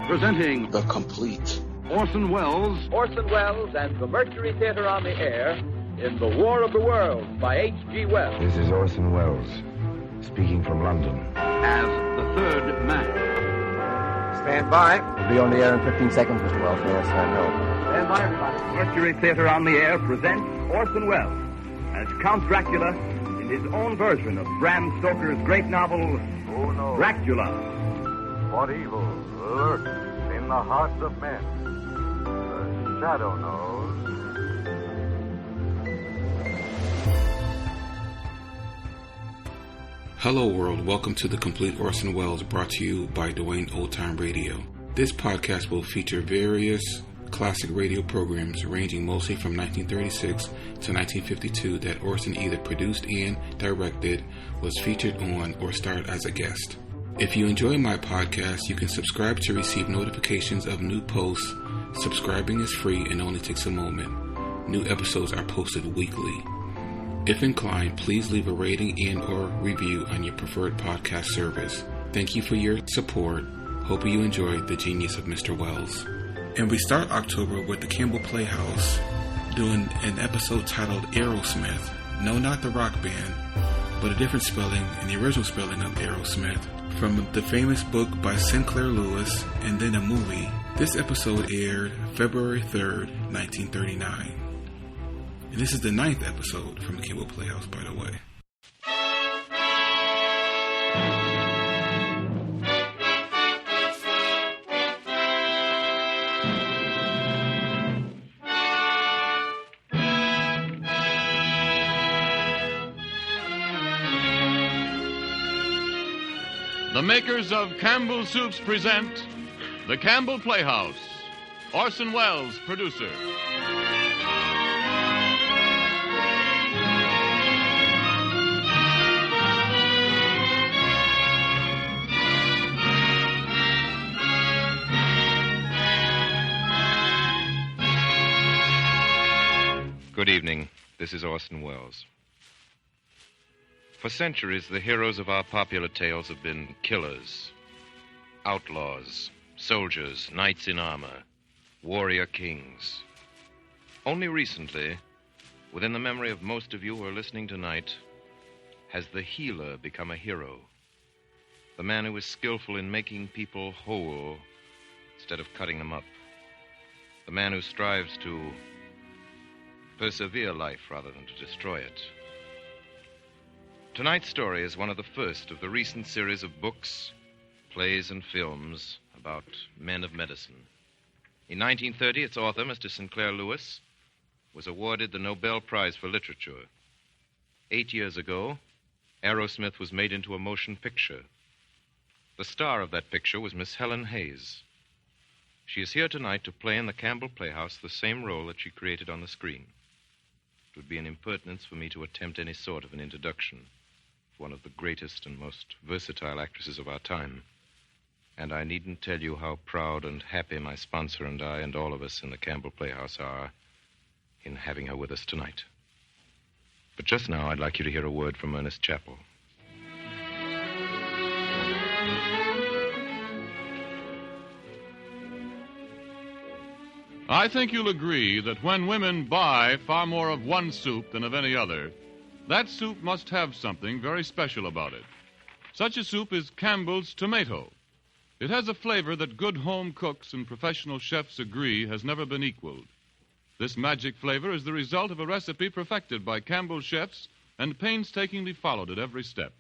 Presenting The Complete Orson Welles and the Mercury Theater on the Air in The War of the Worlds by H.G. Wells. This is Orson Welles, speaking from London. as the third man. Stand by. We'll be on the air in 15 seconds, Mr. Wells. Yes, I know. Stand by, everybody. Mercury Theater on the Air presents Orson Welles as Count Dracula in his own version of Bram Stoker's great novel, Dracula. What evil lurks in the hearts of men? The shadow knows. Hello world, welcome to The Complete Orson Welles, brought to you by Dwayne Old Time Radio. This podcast will feature various classic radio programs ranging mostly from 1936 to 1952 that Orson either produced and directed, was featured on, or starred as a guest. If you enjoy my podcast, you can subscribe to receive notifications of new posts. Subscribing is free and only takes a moment. New episodes are posted weekly. If inclined, please leave a rating and or review on your preferred podcast service. Thank you for your support. Hope you enjoyed the genius of Mr. Welles. And we start October with the Campbell Playhouse doing an episode titled Arrowsmith. No, not the rock band, but a different spelling in the original spelling of Arrowsmith, from the famous book by Sinclair Lewis and then a movie. This episode aired February 3rd, 1939. And this is the 9th episode from the Campbell Playhouse, by the way. The makers of Campbell Soups present The Campbell Playhouse. Orson Welles, producer. Good evening. This is Orson Welles. For centuries, the heroes of our popular tales have been killers, outlaws, soldiers, knights in armor, warrior kings. Only recently, within the memory of most of you who are listening tonight, has the healer become a hero. The man who is skillful in making people whole instead of cutting them up. The man who strives to persevere life rather than to destroy it. Tonight's story is one of the first of the recent series of books, plays, and films about men of medicine. In 1930, its author, Mr. Sinclair Lewis, was awarded the Nobel Prize for Literature. 8 years ago, Arrowsmith was made into a motion picture. The star of that picture was Miss Helen Hayes. She is here tonight to play in the Campbell Playhouse the same role that she created on the screen. It would be an impertinence for me to attempt any sort of an introduction of one of the greatest and most versatile actresses of our time. And I needn't tell you how proud and happy my sponsor and I and all of us in the Campbell Playhouse are in having her with us tonight. But just now, I'd like you to hear a word from Ernest Chappell. I think you'll agree that when women buy far more of one soup than of any other, that soup must have something very special about it. Such a soup is Campbell's tomato. It has a flavor that good home cooks and professional chefs agree has never been equaled. This magic flavor is the result of a recipe perfected by Campbell chefs and painstakingly followed at every step.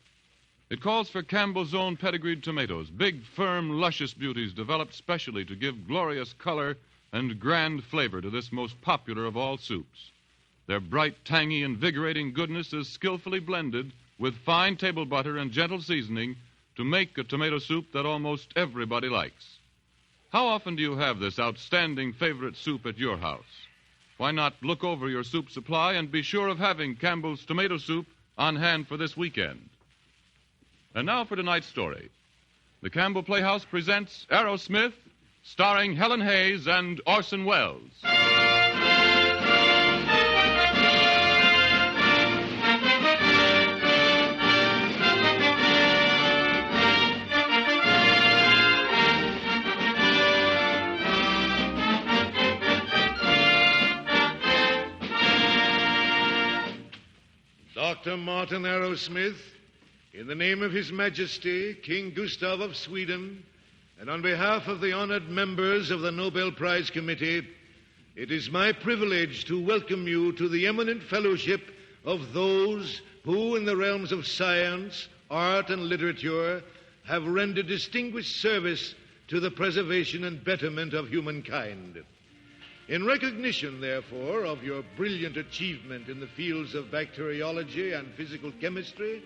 It calls for Campbell's own pedigreed tomatoes, big, firm, luscious beauties developed specially to give glorious color and grand flavor to this most popular of all soups. Their bright, tangy, invigorating goodness is skillfully blended with fine table butter and gentle seasoning to make a tomato soup that almost everybody likes. How often do you have this outstanding favorite soup at your house? Why not look over your soup supply and be sure of having Campbell's tomato soup on hand for this weekend? And now for tonight's story. The Campbell Playhouse presents Arrowsmith, starring Helen Hayes and Orson Welles. Dr. Martin Arrowsmith, in the name of His Majesty, King Gustav of Sweden, and on behalf of the honored members of the Nobel Prize Committee, it is my privilege to welcome you to the eminent fellowship of those who, in the realms of science, art, and literature, have rendered distinguished service to the preservation and betterment of humankind. In recognition, therefore, of your brilliant achievement in the fields of bacteriology and physical chemistry,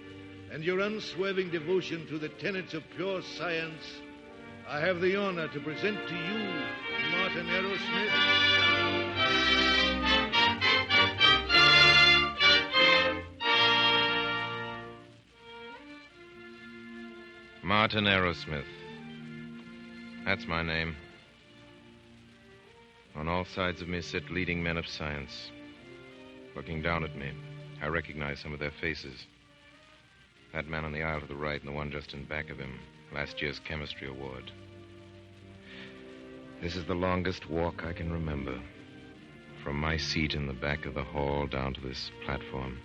and your unswerving devotion to the tenets of pure science, I have the honor to present to you Martin Arrowsmith. Martin Arrowsmith. That's my name. On all sides of me sit leading men of science. Looking down at me, I recognize some of their faces. That man on the aisle to the right and the one just in back of him, last year's chemistry award. This is the longest walk I can remember. From my seat in the back of the hall down to this platform.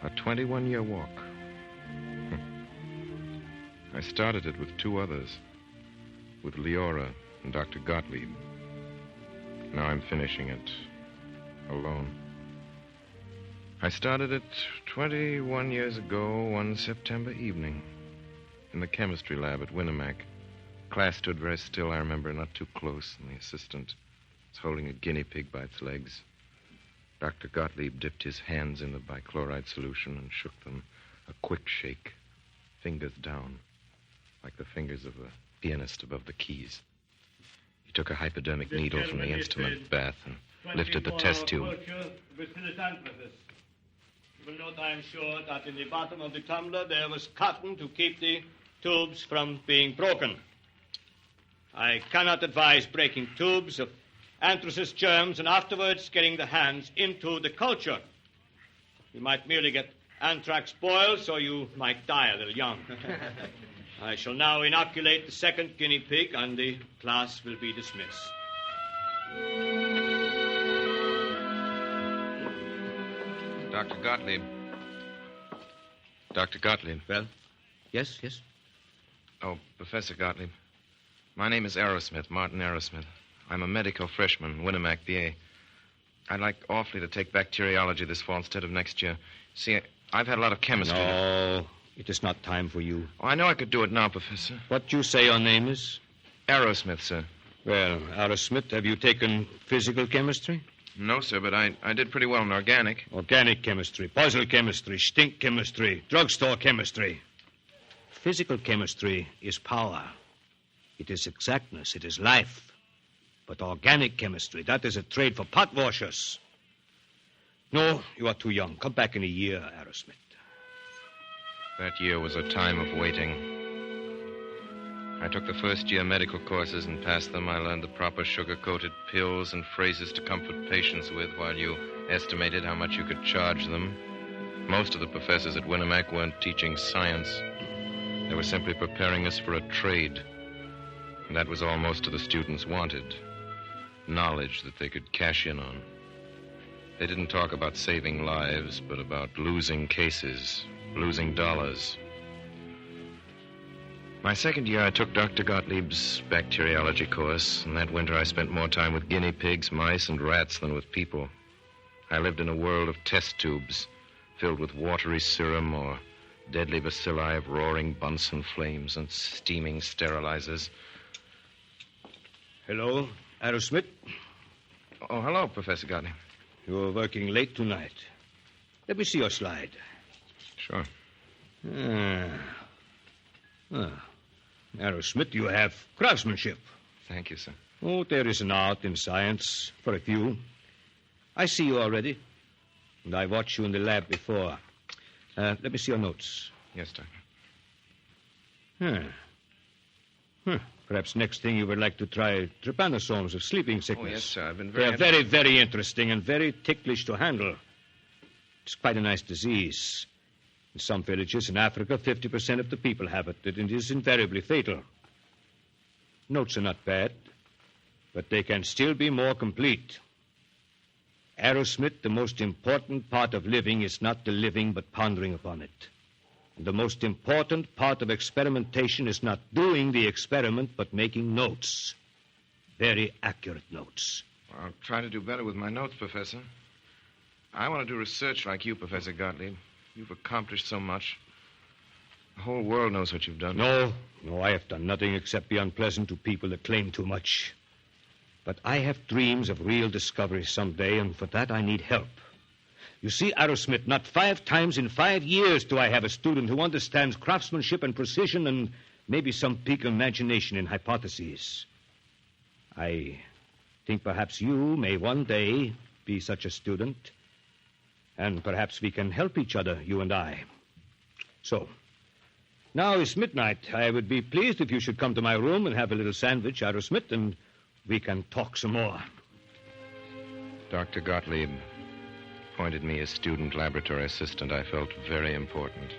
A 21-year walk. I started it with two others. With Leora and Dr. Gottlieb. Now I'm finishing it alone. I started it 21 years ago, one September evening, in the chemistry lab at Winnemac. Class stood very still, I remember, not too close, and the assistant was holding a guinea pig by its legs. Dr. Gottlieb dipped his hands in the bichloride solution and shook them. A quick shake, fingers down, like the fingers of a pianist above the keys. He took a hypodermic needle from the instrument bath and lifted the test tube. You will note, I am sure, that in the bottom of the tumbler there was cotton to keep the tubes from being broken. I cannot advise breaking tubes of anthracis germs and afterwards getting the hands into the culture. You might merely get anthrax boils, or you might die a little young. I shall now inoculate the second guinea pig, and the class will be dismissed. Dr. Gottlieb. Dr. Gottlieb. Well? Yes. Oh, Professor Gottlieb. My name is Arrowsmith, Martin Arrowsmith. I'm a medical freshman, Winnemac, BA. I'd like awfully to take bacteriology this fall instead of next year. See, I've had a lot of chemistry. No, it is not time for you. Oh, I know I could do it now, Professor. What you say your name is? Arrowsmith, sir. Well, Arrowsmith, have you taken physical chemistry? No, sir, but I did pretty well in organic. Organic chemistry, puzzle chemistry, stink chemistry, drugstore chemistry. Physical chemistry is power. It is exactness. It is life. But organic chemistry, that is a trade for pot washers. No, you are too young. Come back in a year, Arrowsmith. That year was a time of waiting. I took the first year medical courses and passed them. I learned the proper sugar-coated pills and phrases to comfort patients with while you estimated how much you could charge them. Most of the professors at Winnemac weren't teaching science. They were simply preparing us for a trade. And that was all most of the students wanted. Knowledge that they could cash in on. They didn't talk about saving lives, but about losing cases, losing dollars. My second year, I took Dr. Gottlieb's bacteriology course, and that winter I spent more time with guinea pigs, mice, and rats than with people. I lived in a world of test tubes, filled with watery serum or deadly bacilli of roaring Bunsen flames and steaming sterilizers. Hello, Arrowsmith. Oh, hello, Professor Gottlieb. You're working late tonight. Let me see your slide. Sure. Arrowsmith, you have craftsmanship. Thank you, sir. Oh, there is an art in science for a few. I see you already. And I watched you in the lab before. Let me see your notes. Yes, Doctor. Perhaps next thing you would like to try trypanosomes of sleeping sickness. Oh, yes, sir. I've been They are very, very interesting and very ticklish to handle. It's quite a nice disease. In some villages in Africa, 50% of the people have it, and it is invariably fatal. Notes are not bad, but they can still be more complete. Arrowsmith, the most important part of living is not the living, but pondering upon it. And the most important part of experimentation is not doing the experiment, but making notes. Very accurate notes. I'll try to do better with my notes, Professor. I want to do research like you, Professor Gottlieb. You've accomplished so much. The whole world knows what you've done. No, I have done nothing except be unpleasant to people that claim too much. But I have dreams of real discovery someday, and for that I need help. You see, Arrowsmith, not 5 times in 5 years do I have a student who understands craftsmanship and precision and maybe some peak of imagination in hypotheses. I think perhaps you may one day be such a student, and perhaps we can help each other, you and I. So, now it's midnight. I would be pleased if you should come to my room and have a little sandwich, Arrowsmith, and we can talk some more. Dr. Gottlieb appointed me as student laboratory assistant. I felt very important.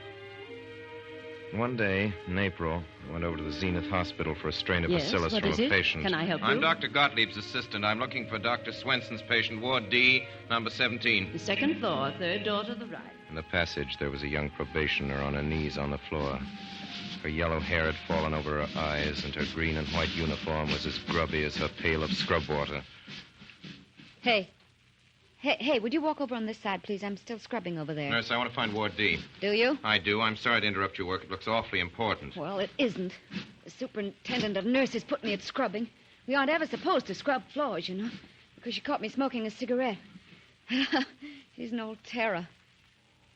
One day, in April, I went over to the Zenith Hospital for a strain of bacillus from a patient. Can I help you? I'm Dr. Gottlieb's assistant. I'm looking for Dr. Swenson's patient, Ward D, number 17. The second floor, third door to the right. In the passage, there was a young probationer on her knees on the floor. Her yellow hair had fallen over her eyes, and her green and white uniform was as grubby as her pail of scrub water. Hey, would you walk over on this side, please? I'm still scrubbing over there. Nurse, I want to find Ward D. Do you? I do. I'm sorry to interrupt your work. It looks awfully important. Well, it isn't. The superintendent of nurses put me at scrubbing. We aren't ever supposed to scrub floors, you know, because she caught me smoking a cigarette. She's an old terror.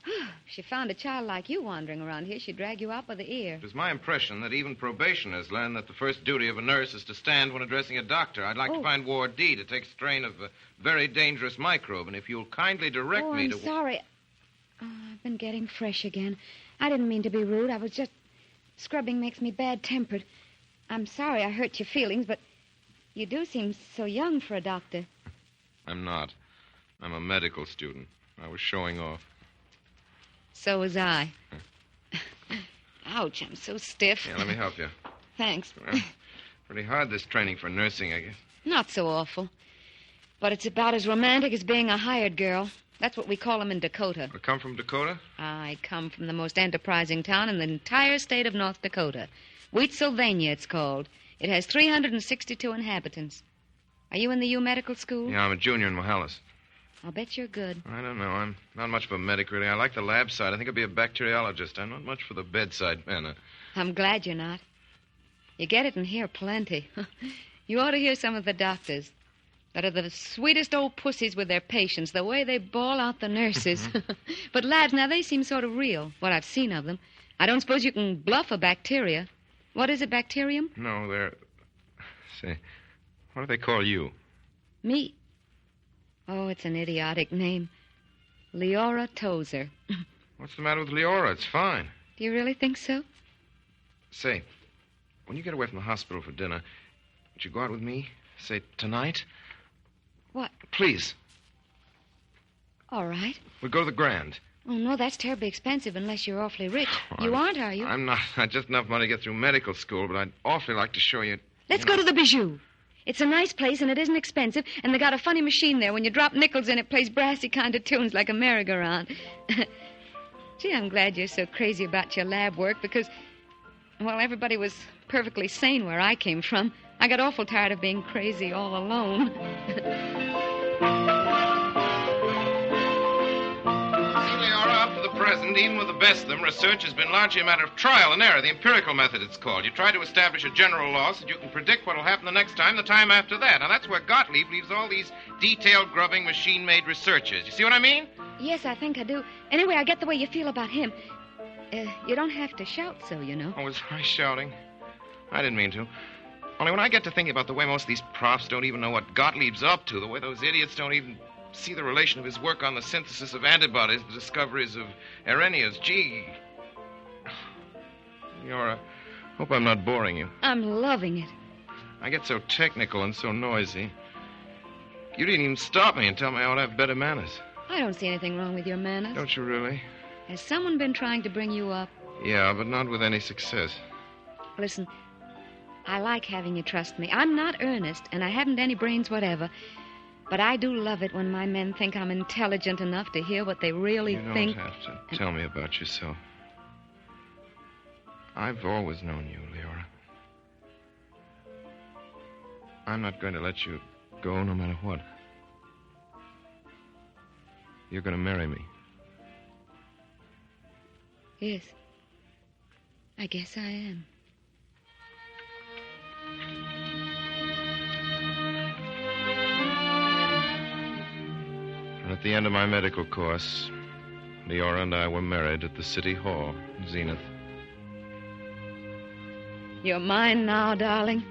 If she found a child like you wandering around here, she'd drag you out by the ear. It is my impression that even probationers learn that the first duty of a nurse is to stand when addressing a doctor. I'd like to find Ward D to take strain of a very dangerous microbe, and if you'll kindly direct me to... I'm sorry. I've been getting fresh again. I didn't mean to be rude. I was just... Scrubbing makes me bad-tempered. I'm sorry I hurt your feelings, but you do seem so young for a doctor. I'm not. I'm a medical student. I was showing off. So was I. Ouch, I'm so stiff. Yeah, let me help you. Thanks. Well, pretty hard, this training for nursing, I guess. Not so awful. But it's about as romantic as being a hired girl. That's what we call them in Dakota. I come from Dakota? I come from the most enterprising town in the entire state of North Dakota. Wheatsylvania, it's called. It has 362 inhabitants. Are you in the U Medical School? Yeah, I'm a junior in Mohalis. I'll bet you're good. I don't know. I'm not much of a medic, really. I like the lab side. I think I'll be a bacteriologist. I'm not much for the bedside manner. I'm glad you're not. You get it in here plenty. You ought to hear some of the doctors. That are the sweetest old pussies with their patients, the way they bawl out the nurses. But labs, now, they seem sort of real, what I've seen of them. I don't suppose you can bluff a bacteria. What is it, bacterium? No, they're... Say, what do they call you? Me? Oh, it's an idiotic name. Leora Tozer. What's the matter with Leora? It's fine. Do you really think so? Say, when you get away from the hospital for dinner, would you go out with me? Say, tonight? What? Please. All right. We'll go to the Grand. Oh, no, that's terribly expensive unless you're awfully rich. You aren't, are you? I'm not. I just enough money to get through medical school, but I'd awfully like to show you... Let's go to the Bijou. It's a nice place, and it isn't expensive, and they got a funny machine there. When you drop nickels in, it plays brassy kind of tunes like a merry-go-round. Gee, I'm glad you're so crazy about your lab work, because, well, everybody was perfectly sane where I came from. I got awful tired of being crazy all alone. Up to the present, even with the best of them, research has been largely a matter of trial and error, the empirical method it's called. You try to establish a general law so that you can predict what will happen the next time, the time after that. Now, that's where Gottlieb leaves all these detailed, grubbing, machine-made researches. You see what I mean? Yes, I think I do. Anyway, I get the way you feel about him. You don't have to shout so, you know. Oh, was I shouting? I didn't mean to. Only when I get to thinking about the way most of these profs don't even know what Gottlieb's up to, the way those idiots don't even see the relation of his work on the synthesis of antibodies, the discoveries of arrhenias. Gee. Leora, hope I'm not boring you. I'm loving it. I get so technical and so noisy. You didn't even stop me and tell me I ought to have better manners. I don't see anything wrong with your manners. Don't you really? Has someone been trying to bring you up? Yeah, but not with any success. Listen, I like having you trust me. I'm not earnest, and I haven't any brains whatever. But I do love it when my men think I'm intelligent enough to hear what they really think. You don't have to tell me about yourself. I've always known you, Leora. I'm not going to let you go no matter what. You're going to marry me. Yes. I guess I am. And at the end of my medical course, Leora and I were married at the City Hall in Zenith. You're mine now, darling.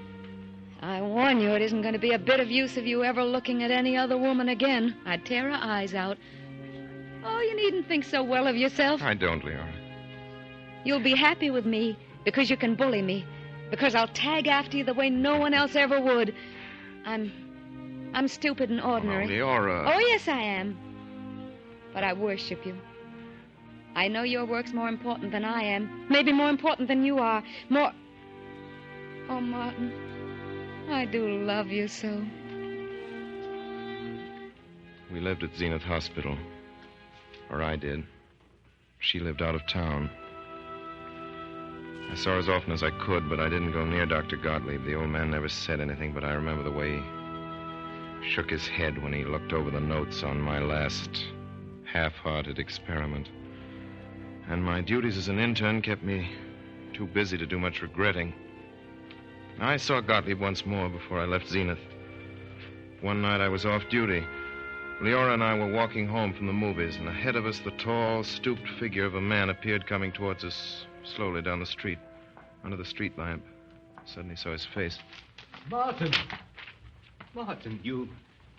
I warn you, it isn't going to be a bit of use of you ever looking at any other woman again. I'd tear her eyes out. Oh, you needn't think so well of yourself. I don't, Leora. You'll be happy with me because you can bully me, because I'll tag after you the way no one else ever would. I'm stupid and ordinary. Oh, Leora. Oh, yes, I am. But I worship you. I know your work's more important than I am. Maybe more important than you are. More... Oh, Martin, I do love you so. We lived at Zenith Hospital. Or I did. She lived out of town. I saw her as often as I could, but I didn't go near Dr. Gottlieb. The old man never said anything, but I remember the way he shook his head when he looked over the notes on my last half-hearted experiment. And my duties as an intern kept me too busy to do much regretting. I saw Gottlieb once more before I left Zenith. One night I was off duty. Leora and I were walking home from the movies, and ahead of us the tall, stooped figure of a man appeared coming towards us slowly down the street, under the street lamp. Suddenly saw his face. Martin! Martin, you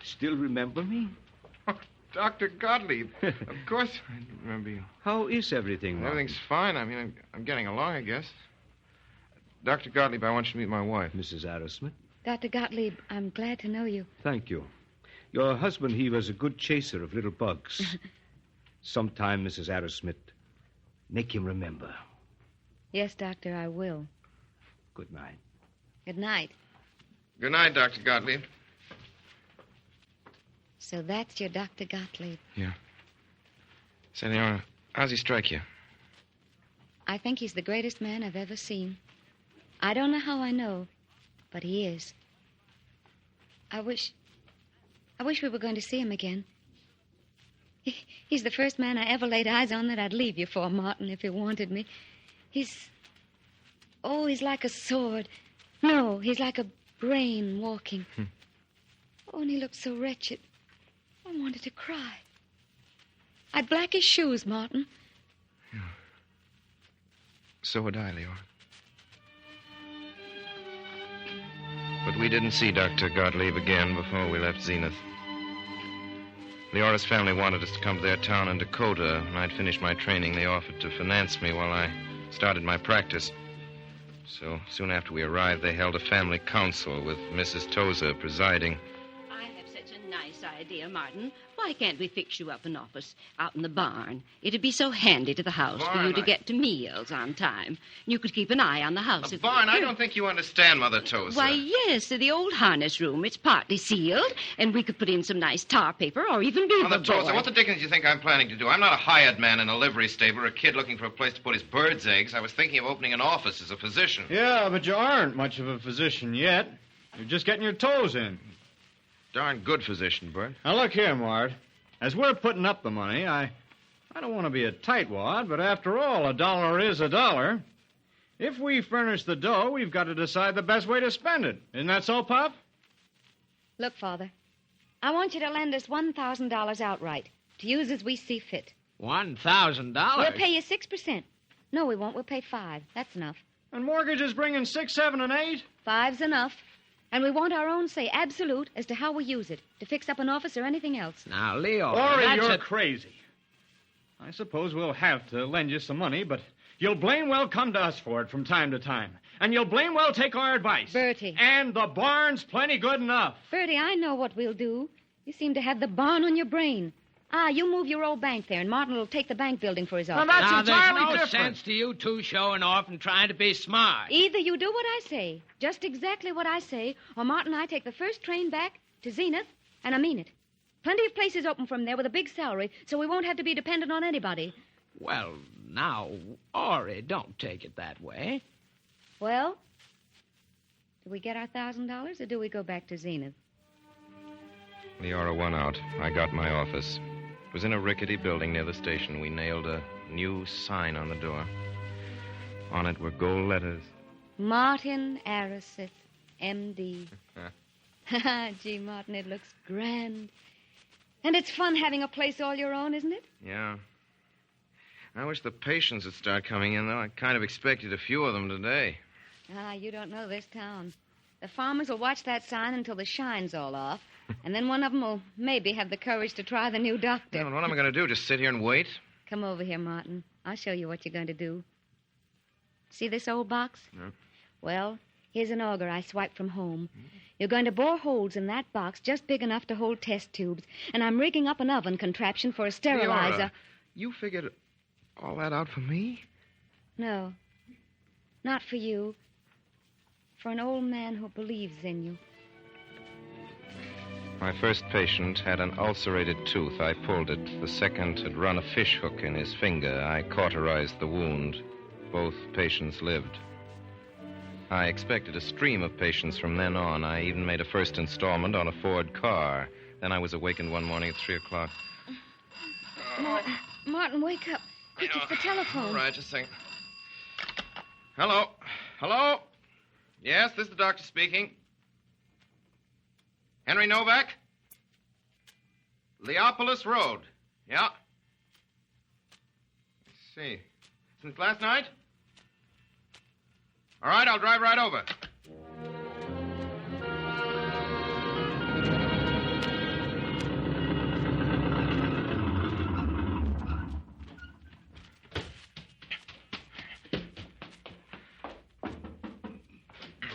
still remember me? Oh, Dr. Gottlieb. Of course I remember you. How is everything, Martin? Everything's fine. I mean, I'm getting along, I guess. Dr. Gottlieb, I want you to meet my wife. Mrs. Arrowsmith. Dr. Gottlieb, I'm glad to know you. Thank you. Your husband, he was a good chaser of little bugs. Sometime, Mrs. Arrowsmith, make him remember. Yes, Doctor, I will. Good night. Good night. Good night, Dr. Gottlieb. So that's your Dr. Gottlieb. Yeah. Say, Leora, how's he strike you? I think he's the greatest man I've ever seen. I don't know how I know, but he is. I wish we were going to see him again. He's the first man I ever laid eyes on that I'd leave you for, Martin, if you wanted me. He's like a sword. No, he's like a brain walking. Oh, and he looked so wretched. I wanted to cry. I'd black his shoes, Martin. Yeah. So would I, Leora. But we didn't see Dr. Gottlieb again before we left Zenith. Leora's family wanted us to come to their town in Dakota. When I'd finished my training, they offered to finance me while I started my practice. So soon after we arrived, they held a family council with Mrs. Tozer presiding. I have such a nice idea, Martin. Why can't we fix you up an office out in the barn? It'd be so handy to the house for you to get to meals on time. You could keep an eye on the house. The barn? I don't think you understand, Mother Tozer. Why, yes, the old harness room. It's partly sealed, and we could put in some nice tar paper or even beaver Mother Tozer, board. what the dickens do you think I'm planning to do? I'm not a hired man in a livery stable or a kid looking for a place to put his bird's eggs. I was thinking of opening an office as a physician. Yeah, but you aren't much of a physician yet. You're just getting your toes in. Darn good physician, Bert. Now, look here, Mart. As we're putting up the money, I don't want to be a tightwad, but after all, a dollar is a dollar. If we furnish the dough, we've got to decide the best way to spend it. Isn't that so, Pop? Look, Father, I want you to lend us $1,000 outright to use as we see fit. $1,000? We'll pay you 6%. No, we won't. We'll pay 5%. That's enough. And mortgages bringing 6, 7, and 8? 5's enough. And we want our own say, absolute, as to how we use it, to fix up an office or anything else. Now, Leo, you're crazy. I suppose we'll have to lend you some money, but you'll blame well come to us for it from time to time. And you'll blame well take our advice. Bertie. And the barn's plenty good enough. Bertie, I know what we'll do. You seem to have the barn on your brain. You move your old bank there, and Martin will take the bank building for his office. Now, that's entirely there's no different. sense to you two showing off and trying to be smart. Either you do what I say, just exactly what I say, or Martin and I take the first train back to Zenith, and I mean it. Plenty of places open from there with a big salary, so we won't have to be dependent on anybody. Well, now, Ori, don't take it that way. Well, do we get our $1,000 or do we go back to Zenith? Leora won out. I got my office. It was in a rickety building near the station. We nailed a new sign on the door. On it were gold letters. Martin Arrowsmith, M.D. Gee, Martin, it looks grand. And it's fun having a place all your own, isn't it? Yeah. I wish the patients would start coming in, though. I kind of expected a few of them today. You don't know this town. The farmers will watch that sign until the shine's all off, and then one of them will maybe have the courage to try the new doctor. Yeah, but what am I going to do, just sit here and wait? Come over here, Martin. I'll show you what you're going to do. See this old box? No. Well, here's an auger I swiped from home. You're going to bore holes in that box just big enough to hold test tubes, and I'm rigging up an oven contraption for a sterilizer. Leora, you figured all that out for me? No, not for you. For an old man who believes in you. My first patient had an ulcerated tooth. I pulled it. The second had run a fish hook in his finger. I cauterized the wound. Both patients lived. I expected a stream of patients from then on. I even made a first installment on a Ford car. Then I was awakened one morning at 3 o'clock. Martin, wake up. Quick, it's the telephone. All right, just a second. Hello? Hello? Yes, this is the doctor speaking. Henry Novak? Leopolis Road. Yeah. Let's see. Since last night? All right, I'll drive right over.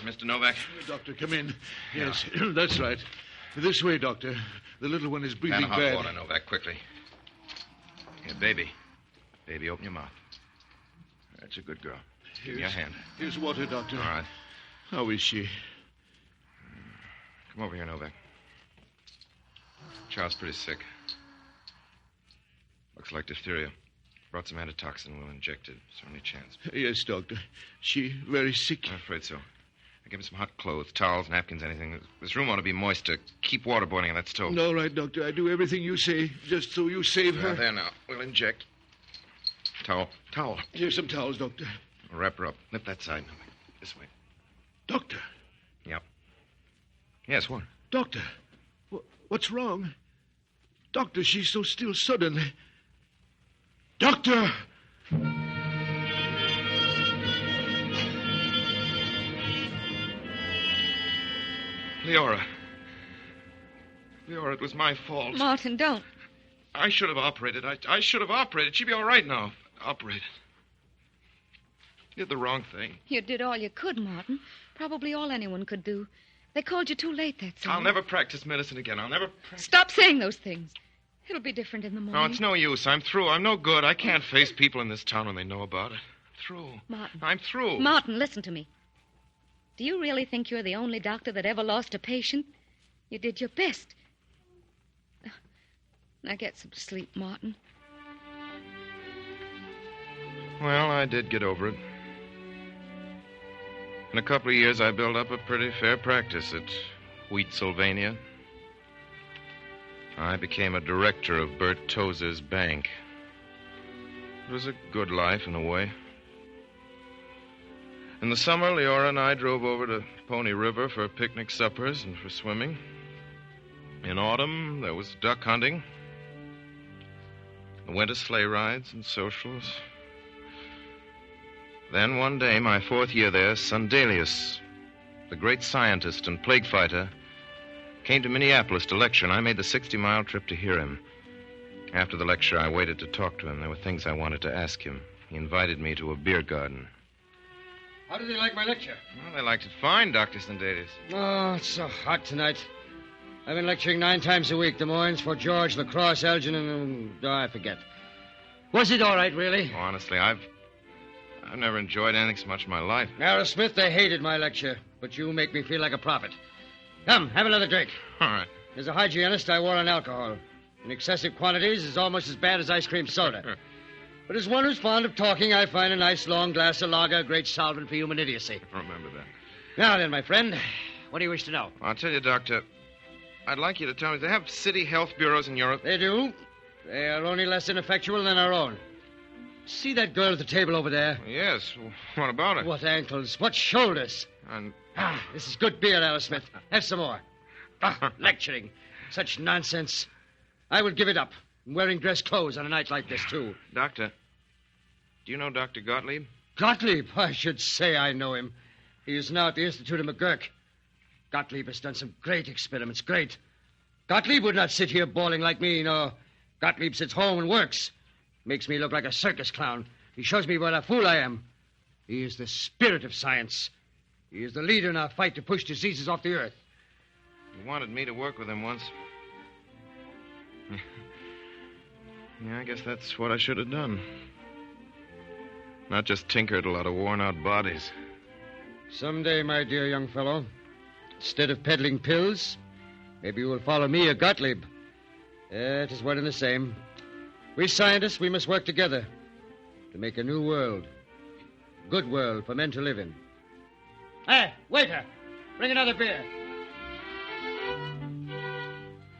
Mr. Novak? Doctor, come in. Yes, that's right. This way, Doctor. The little one is breathing And a hot bad. water, Novak, quickly. Here, baby. Baby, open your mouth. That's a good girl. Give me your hand. Here's water, Doctor. All right. How is she? Come over here, Novak. Child's pretty sick. Looks like diphtheria. Brought some antitoxin. We'll inject it. Is there any chance? Yes, Doctor. She very sick? I'm afraid so. I give him some hot clothes, towels, napkins, anything. This room ought to be moist to keep water boiling on that stove. All right, Doctor. I do everything you say, just so you save her. There now. We'll inject. Towel. Towel. Here's some towels, Doctor. We'll wrap her up. Lift that side, Novak. This way. Doctor. Yep. Yes, what? Doctor. What's wrong? Doctor, she's so still suddenly. Doctor! Leora. Leora, it was my fault. Martin, don't. I should have operated. I should have operated. She'd be all right now. Operated. You did the wrong thing. You did all you could, Martin. Probably all anyone could do. They called you too late, that's all. I'll never practice medicine again. I'll never... Stop saying those things. It'll be different in the morning. No, it's no use. I'm through. I'm no good. I can't face people in this town when they know about it. I'm through. Martin. I'm through. Martin, listen to me. Do you really think you're the only doctor that ever lost a patient? You did your best. Now get some sleep, Martin. Well, I did get over it. In a couple of years, I built up a pretty fair practice at Wheat, Sylvania. I became a director of Bert Tozer's bank. It was a good life in a way. In the summer, Leora and I drove over to Pony River for picnic suppers and for swimming. In autumn, there was duck hunting. The winter sleigh rides and socials. Then one day, my 4th year there, Sondelius, the great scientist and plague fighter, came to Minneapolis to lecture, and I made the 60-mile trip to hear him. After the lecture, I waited to talk to him. There were things I wanted to ask him. He invited me to a beer garden. How did they like my lecture? Well, they liked it fine, Dr. Sondelius. Oh, it's so hot tonight. I've been lecturing 9 times a week. Des Moines, Fort George, La Crosse, Elgin, and... I forget. Was it all right, really? Oh, honestly, I've never enjoyed anything so much in my life. Arrowsmith, they hated my lecture. But you make me feel like a prophet. Come, have another drink. All right. As a hygienist, I war on alcohol. In excessive quantities is almost as bad as ice cream soda. But as one who's fond of talking, I find a nice long glass of lager a great solvent for human idiocy. Remember that. Now then, my friend, what do you wish to know? I'll tell you, Doctor. I'd like you to tell me, they have city health bureaus in Europe? They do. They are only less ineffectual than our own. See that girl at the table over there? Yes. What about her? What ankles? What shoulders? And... this is good beer, Arrowsmith. Have some more. Lecturing. Such nonsense. I will give it up. I'm wearing dress clothes on a night like this, too. Doctor, do you know Dr. Gottlieb? Gottlieb? I should say I know him. He is now at the Institute of McGurk. Gottlieb has done some great experiments. Great. Gottlieb would not sit here bawling like me, no. Gottlieb sits home and works. Makes me look like a circus clown. He shows me what a fool I am. He is the spirit of science. He is the leader in our fight to push diseases off the earth. He wanted me to work with him once. Yeah, I guess that's what I should have done. Not just tinkered a lot of worn-out bodies. Someday, my dear young fellow, instead of peddling pills, maybe you will follow me or Gottlieb. It is one and the same. We scientists, we must work together to make a new world. A good world for men to live in. Hey, waiter, bring another beer.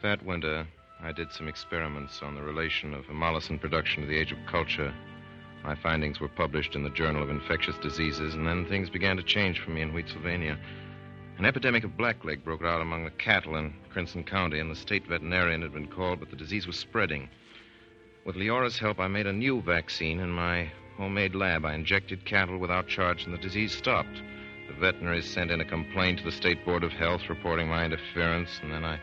That winter, I did some experiments on the relation of hemolysin production to the age of culture. My findings were published in the Journal of Infectious Diseases, and then things began to change for me in Wheatsylvania. An epidemic of blackleg broke out among the cattle in Crimson County, and the state veterinarian had been called, but the disease was spreading. With Leora's help, I made a new vaccine in my homemade lab. I injected cattle without charge, and the disease stopped. The veterinaries sent in a complaint to the State Board of Health reporting my interference, and then I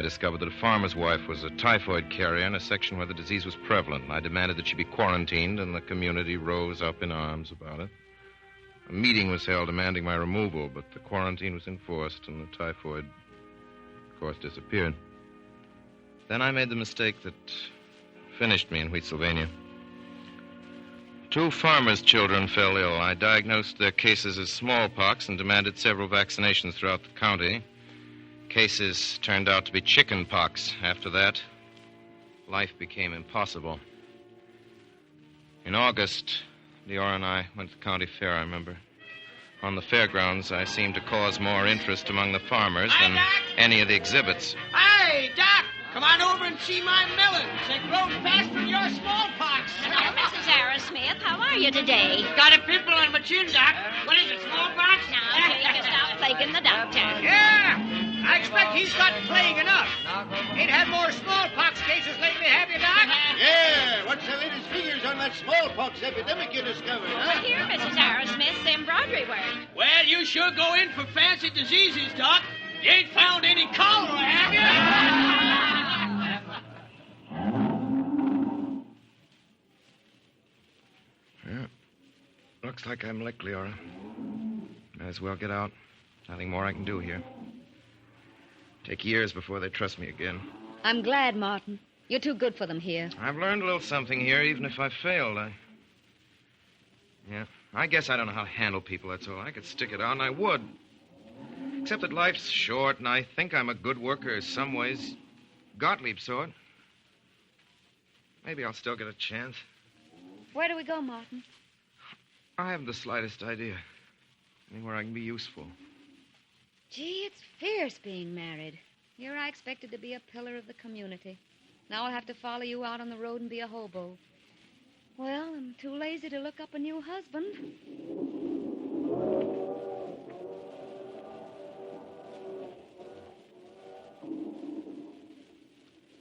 discovered that a farmer's wife was a typhoid carrier in a section where the disease was prevalent. I demanded that she be quarantined, and the community rose up in arms about it. A meeting was held demanding my removal, but the quarantine was enforced, and the typhoid, of course, disappeared. Then I made the mistake that finished me in Wheatsylvania. 2 farmers' children fell ill. I diagnosed their cases as smallpox and demanded several vaccinations throughout the county. Cases turned out to be chicken pox. After that, life became impossible. In August, Leora and I went to the county fair, I remember. On the fairgrounds, I seemed to cause more interest among the farmers than any of the exhibits. Hey, Doc! Come on over and see my melons. They grow faster than your smallpox. Hello, Mrs. Arrowsmith. How are you today? Got a pimple on my chin, Doc. What is it, smallpox? Now, take us out plaguing the doctor. Yeah! I expect he's got plague enough. Ain't had more smallpox cases lately, have you, Doc? Yeah, what's the latest figures on that smallpox epidemic you discovered, huh? Here, Mrs. Arrowsmith's embroidery work. Well, you sure go in for fancy diseases, Doc. You ain't found any cholera, have you? Yeah. Looks like I'm licked, Leora. Might as well get out. Nothing more I can do here. Take years before they trust me again. I'm glad, Martin. You're too good for them here. I've learned a little something here, even if I failed. I guess I don't know how to handle people, that's all. I could stick it out, and I would. Except that life's short, and I think I'm a good worker in some ways. Gottlieb saw it. Maybe I'll still get a chance. Where do we go, Martin? I haven't the slightest idea. Anywhere I can be useful. Gee, it's fierce being married. Here I expected to be a pillar of the community. Now I'll have to follow you out on the road and be a hobo. Well, I'm too lazy to look up a new husband.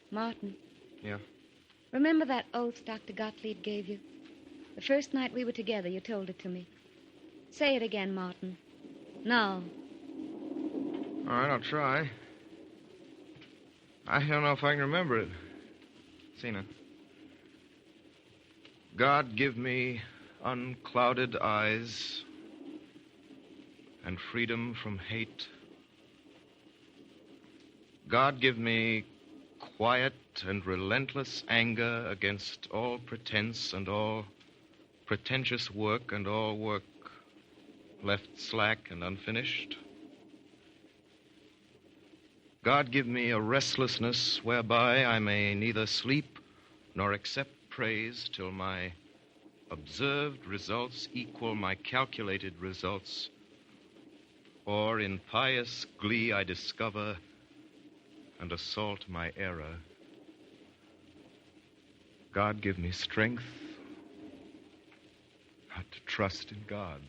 Martin. Yeah? Remember that oath Dr. Gottlieb gave you? The first night we were together, you told it to me. Say it again, Martin. Now. All right, I'll try. I don't know if I can remember it. Sina. God give me unclouded eyes and freedom from hate. God give me quiet and relentless anger against all pretense and all pretentious work and all work left slack and unfinished. God give me a restlessness whereby I may neither sleep nor accept praise till my observed results equal my calculated results, or in pious glee I discover and assault my error. God give me strength not to trust in God.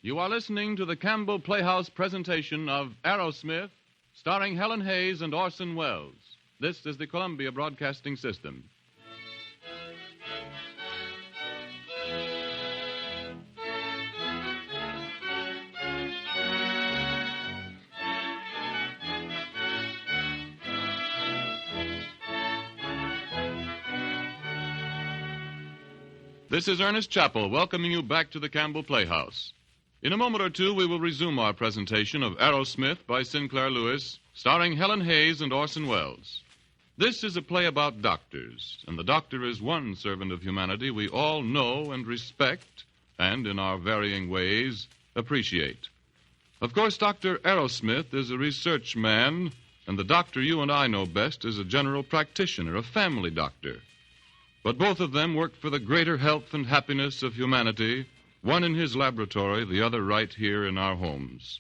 You are listening to the Campbell Playhouse presentation of Arrowsmith, starring Helen Hayes and Orson Welles. This is the Columbia Broadcasting System. This is Ernest Chappell welcoming you back to the Campbell Playhouse. In a moment or two, we will resume our presentation of Arrowsmith by Sinclair Lewis, starring Helen Hayes and Orson Welles. This is a play about doctors, and the doctor is one servant of humanity we all know and respect, and in our varying ways, appreciate. Of course, Dr. Arrowsmith is a research man, and the doctor you and I know best is a general practitioner, a family doctor. But both of them work for the greater health and happiness of humanity, one in his laboratory, the other right here in our homes.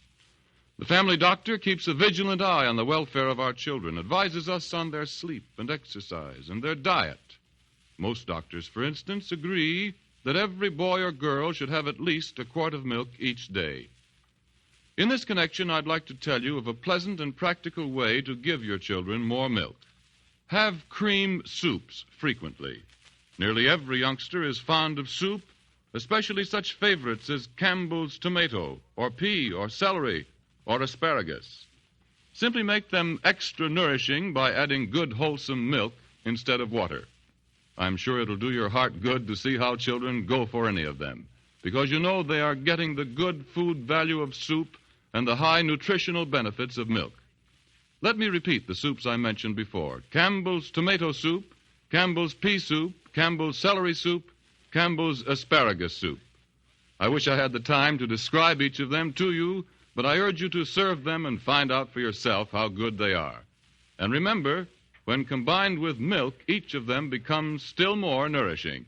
The family doctor keeps a vigilant eye on the welfare of our children, advises us on their sleep and exercise and their diet. Most doctors, for instance, agree that every boy or girl should have at least a quart of milk each day. In this connection, I'd like to tell you of a pleasant and practical way to give your children more milk. Have cream soups frequently. Nearly every youngster is fond of soup, especially such favorites as Campbell's tomato, or pea, or celery, or asparagus. Simply make them extra nourishing by adding good, wholesome milk instead of water. I'm sure it'll do your heart good to see how children go for any of them, because you know they are getting the good food value of soup and the high nutritional benefits of milk. Let me repeat the soups I mentioned before: Campbell's tomato soup, Campbell's pea soup, Campbell's celery soup, Campbell's asparagus soup. I wish I had the time to describe each of them to you, but I urge you to serve them and find out for yourself how good they are. And remember, when combined with milk, each of them becomes still more nourishing.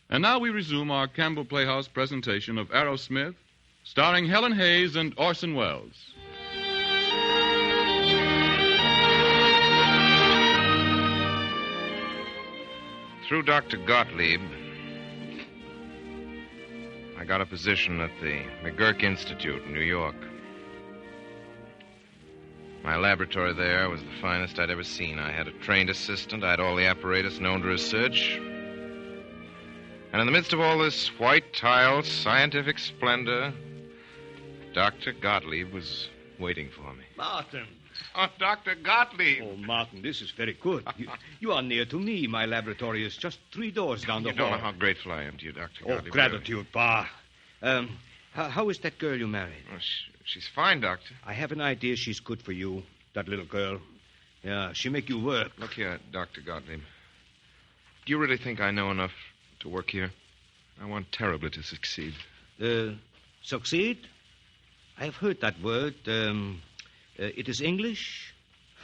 And now we resume our Campbell Playhouse presentation of Arrowsmith, starring Helen Hayes and Orson Welles. Through Dr. Gottlieb, I got a position at the McGurk Institute in New York. My laboratory there was the finest I'd ever seen. I had a trained assistant. I had all the apparatus known to research. And in the midst of all this white tile, scientific splendor, Dr. Gottlieb was waiting for me. Martin. Oh, Dr. Gottlieb. Oh, Martin, this is very good. You are near to me. My laboratory is just 3 doors down the hall. You don't know how grateful I am to you, Dr. Gottlieb. Oh, gratitude, Pa. How is that girl you married? Oh, she's fine, Doctor. I have an idea she's good for you, that little girl. Yeah, she make you work. Look here, Dr. Gottlieb. Do you really think I know enough to work here? I want terribly to succeed. Succeed? I have heard that word. It is English?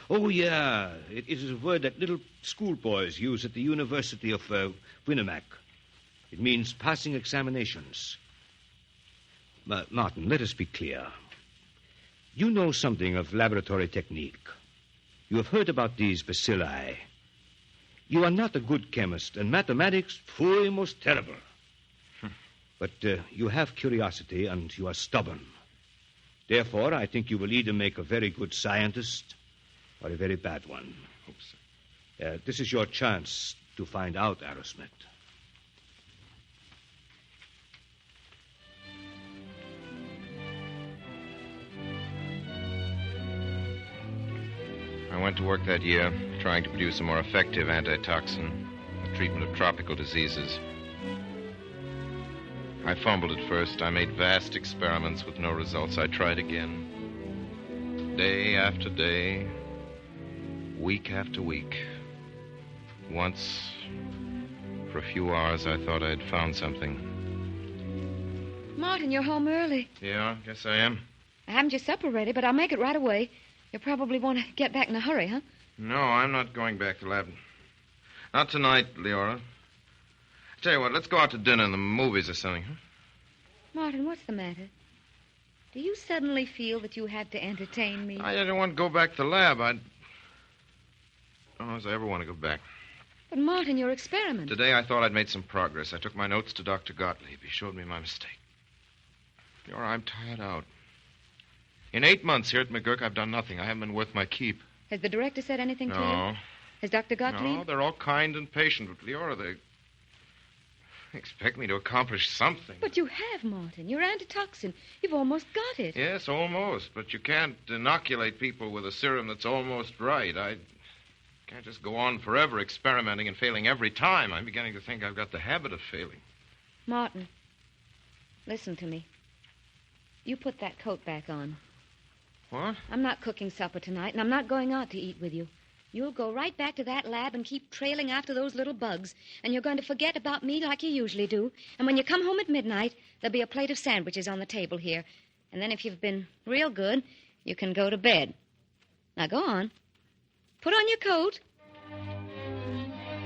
Oh, yeah. It is a word that little schoolboys use at the University of Winnemac. It means passing examinations. Martin, let us be clear. You know something of laboratory technique. You have heard about these bacilli. You are not a good chemist, and mathematics, pfui, most terrible. But you have curiosity, and you are stubborn. Therefore, I think you will either make a very good scientist or a very bad one. Hope so. This is your chance to find out, Arrowsmith. I went to work that year trying to produce a more effective antitoxin, the treatment of tropical diseases. I fumbled at first. I made vast experiments with no results. I tried again. Day after day, week after week. Once, for a few hours, I thought I'd found something. Martin, you're home early. Yeah, guess I am. I haven't your supper ready, but I'll make it right away. You'll probably want to get back in a hurry, huh? No, I'm not going back to the lab. Not tonight, Leora. Tell you what, let's go out to dinner and the movies or something, huh? Martin, what's the matter? Do you suddenly feel that you had to entertain me? I don't want to go back to the lab. I don't know if I ever want to go back. But, Martin, your experiment. Today I thought I'd made some progress. I took my notes to Dr. Gottlieb. He showed me my mistake. Leora, I'm tired out. In 8 months here at McGurk, I've done nothing. I haven't been worth my keep. Has the director said anything to you? No. Has Dr. Gottlieb? No, they're all kind and patient. But, Leora, they expect me to accomplish something. But you have, Martin. Your antitoxin. You've almost got it. Yes, almost. But you can't inoculate people with a serum that's almost right. I can't just go on forever experimenting and failing every time. I'm beginning to think I've got the habit of failing. Martin, listen to me. You put that coat back on. What? I'm not cooking supper tonight, and I'm not going out to eat with you. You'll go right back to that lab and keep trailing after those little bugs, and you're going to forget about me like you usually do. And when you come home at midnight, there'll be a plate of sandwiches on the table here. And then if you've been real good, you can go to bed. Now, go on. Put on your coat.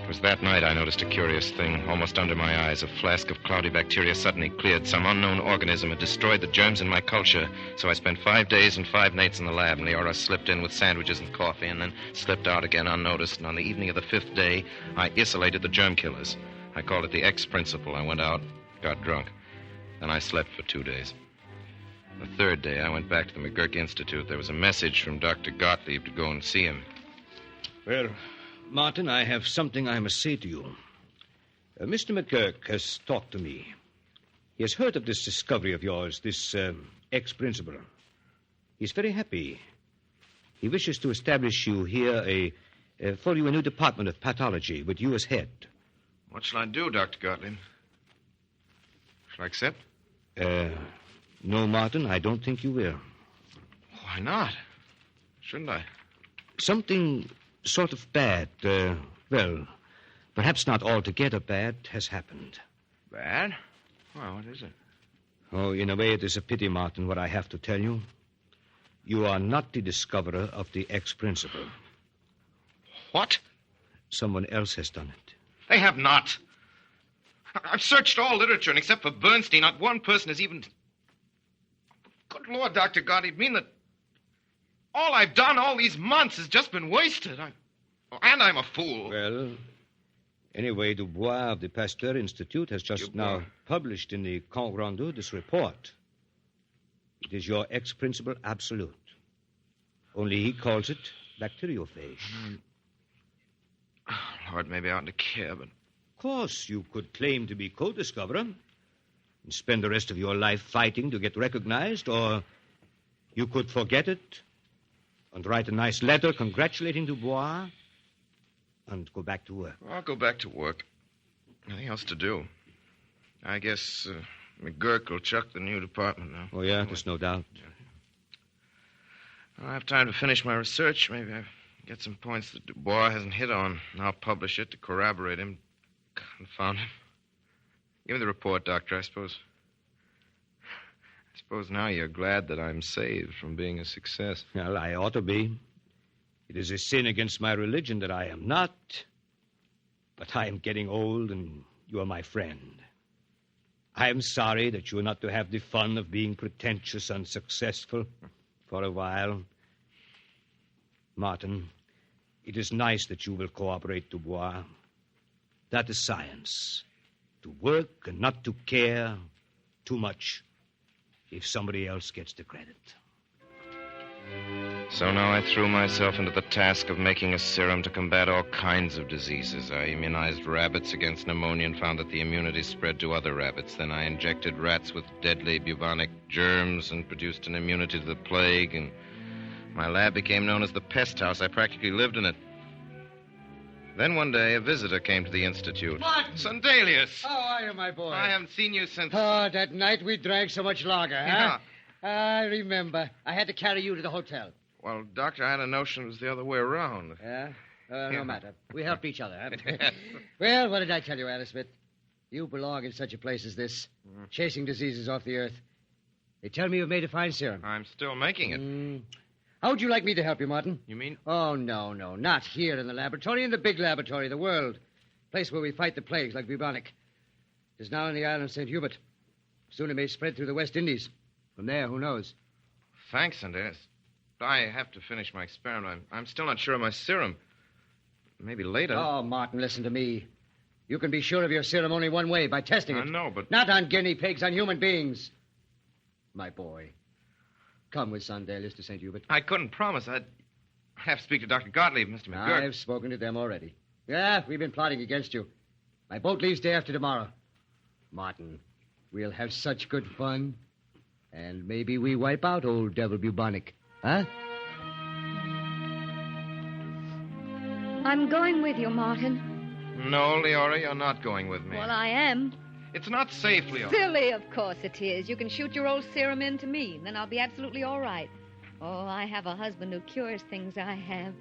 It was that night I noticed a curious thing. Almost under my eyes, a flask of cloudy bacteria suddenly cleared. Some unknown organism had destroyed the germs in my culture. So I spent 5 days and 5 nights in the lab. And Leora slipped in with sandwiches and coffee and then slipped out again unnoticed. And on the evening of the 5th day, I isolated the germ killers. I called it the X-Principle. I went out, got drunk. Then I slept for 2 days. The 3rd day, I went back to the McGurk Institute. There was a message from Dr. Gottlieb to go and see him. Well, Martin, I have something I must say to you. Mr. McGurk has talked to me. He has heard of this discovery of yours, this X-Principle. He's very happy. He wishes to establish you here for you a new department of pathology with you as head. What shall I do, Dr. Gottlieb? Shall I accept? No, Martin, I don't think you will. Why not? Shouldn't I? Something sort of bad, well, perhaps not altogether bad, has happened. Bad? Well, what is it? Oh, in a way, it is a pity, Martin, what I have to tell you. You are not the discoverer of the X-Principle. What? Someone else has done it. They have not. I've searched all literature, and except for Bernstein, not one person has even... Good Lord, Dr. Gottlieb, mean that all I've done all these months has just been wasted. And I'm a fool. Well, anyway, Dubois of the Pasteur Institute has just now published in the Compte Rendu this report. It is your X-Principle absolute. Only he calls it bacteriophage. Lord, maybe I oughtn't to care, but... Of course, you could claim to be co-discoverer and spend the rest of your life fighting to get recognized, or you could forget it and write a nice letter congratulating Dubois and go back to work. Well, I'll go back to work. Nothing else to do. I guess McGurk will chuck the new department now. Oh, yeah, there's no doubt. I'll have time to finish my research. Maybe I'll get some points that Dubois hasn't hit on, and I'll publish it to corroborate him. Confound him. Give me the report, Doctor, I suppose. I suppose now you're glad that I'm saved from being a success. Well, I ought to be. It is a sin against my religion that I am not. But I am getting old, and you are my friend. I am sorry that you are not to have the fun of being pretentious and successful for a while. Martin, it is nice that you will cooperate, Dubois. That is science. To work and not to care too much if somebody else gets the credit. So now I threw myself into the task of making a serum to combat all kinds of diseases. I immunized rabbits against pneumonia and found that the immunity spread to other rabbits. Then I injected rats with deadly bubonic germs and produced an immunity to the plague. And my lab became known as the pest house. I practically lived in it. Then one day, a visitor came to the institute. Martin! Sondelius! How are are you, my boy? I haven't seen you since... Oh, that night we drank so much lager, huh? Yeah. I remember. I had to carry you to the hotel. Well, Doctor, I had a notion it was the other way around. Yeah? No matter. We helped each other, huh? Well, what did I tell you, Arrowsmith? You belong in such a place as this, chasing diseases off the earth. They tell me you've made a fine serum. I'm still making it. How would you like me to help you, Martin? You mean? Oh, no. Not here in the laboratory. In the big laboratory, the world. Place where we fight the plagues like bubonic. It is now in the island of St. Hubert. Soon it may spread through the West Indies. From there, who knows? Thanks, Sondelius. I have to finish my experiment. I'm still not sure of my serum. Maybe later. Oh, Martin, listen to me. You can be sure of your serum only one way, by testing it. I know, but... Not on guinea pigs, on human beings. My boy. Come with Sondelius to St. Hubert. I couldn't promise. I'd have to speak to Dr. Gottlieb, Mr. McGurk. I've spoken to them already. Yeah, we've been plotting against you. My boat leaves day after tomorrow. Martin, we'll have such good fun. And maybe we wipe out old Devil Bubonic. Huh? I'm going with you, Martin. No, Leora, you're not going with me. Well, I am. It's not safe, Leora. Silly, of course it is. You can shoot your old serum in to me, and then I'll be absolutely all right. Oh, I have a husband who cures things I have.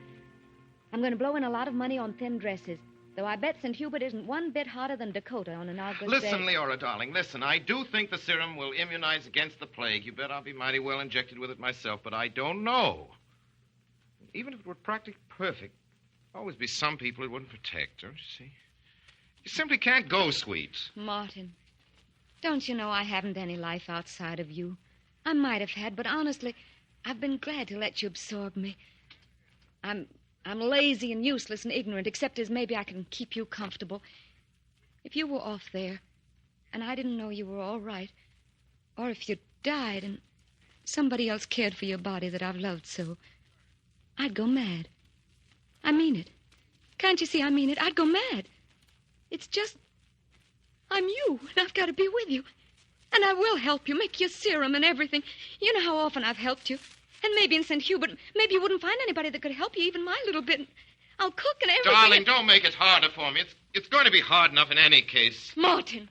I'm going to blow in a lot of money on thin dresses, though I bet St. Hubert isn't one bit hotter than Dakota on an August day. Listen, Leora, darling, listen. I do think the serum will immunize against the plague. You bet I'll be mighty well injected with it myself, but I don't know. Even if it were practically perfect, there'll always be some people it wouldn't protect, don't you see? You simply can't go, sweet. Martin, don't you know I haven't any life outside of you? I might have had, but honestly, I've been glad to let you absorb me. I'm lazy and useless and ignorant, except as maybe I can keep you comfortable. If you were off there, and I didn't know you were all right, or if you died and somebody else cared for your body that I've loved so, I'd go mad. I mean it. Can't you see I mean it? I'd go mad. It's just, I'm you, and I've got to be with you. And I will help you, make your serum and everything. You know how often I've helped you. And maybe in St. Hubert, maybe you wouldn't find anybody that could help you, even my little bit. I'll cook and everything. Darling, don't make it harder for me. It's going to be hard enough in any case. Martin,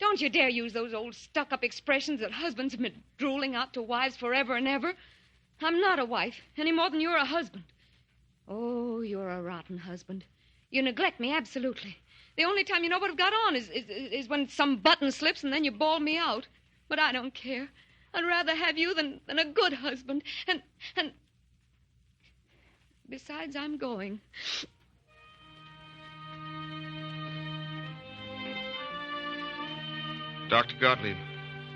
don't you dare use those old stuck-up expressions that husbands have been drooling out to wives forever and ever. I'm not a wife, any more than you're a husband. Oh, you're a rotten husband. You neglect me, absolutely. The only time you know what I've got on is when some button slips and then you bawl me out. But I don't care. I'd rather have you than a good husband. And besides, I'm going. Dr. Gottlieb.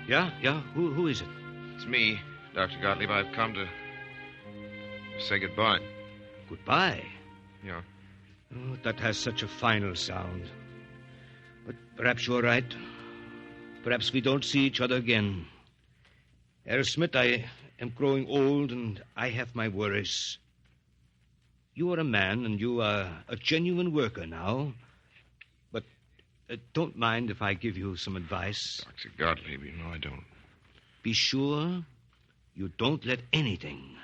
Yeah? Who is it? It's me, Dr. Gottlieb. I've come to say goodbye. Goodbye? Yeah. Oh, that has such a final sound. But perhaps you're right. Perhaps we don't see each other again. Arrowsmith, I am growing old, and I have my worries. You are a man, and you are a genuine worker now. But don't mind if I give you some advice. Dr. Gottlieb, you know I don't. Be sure you don't let anything,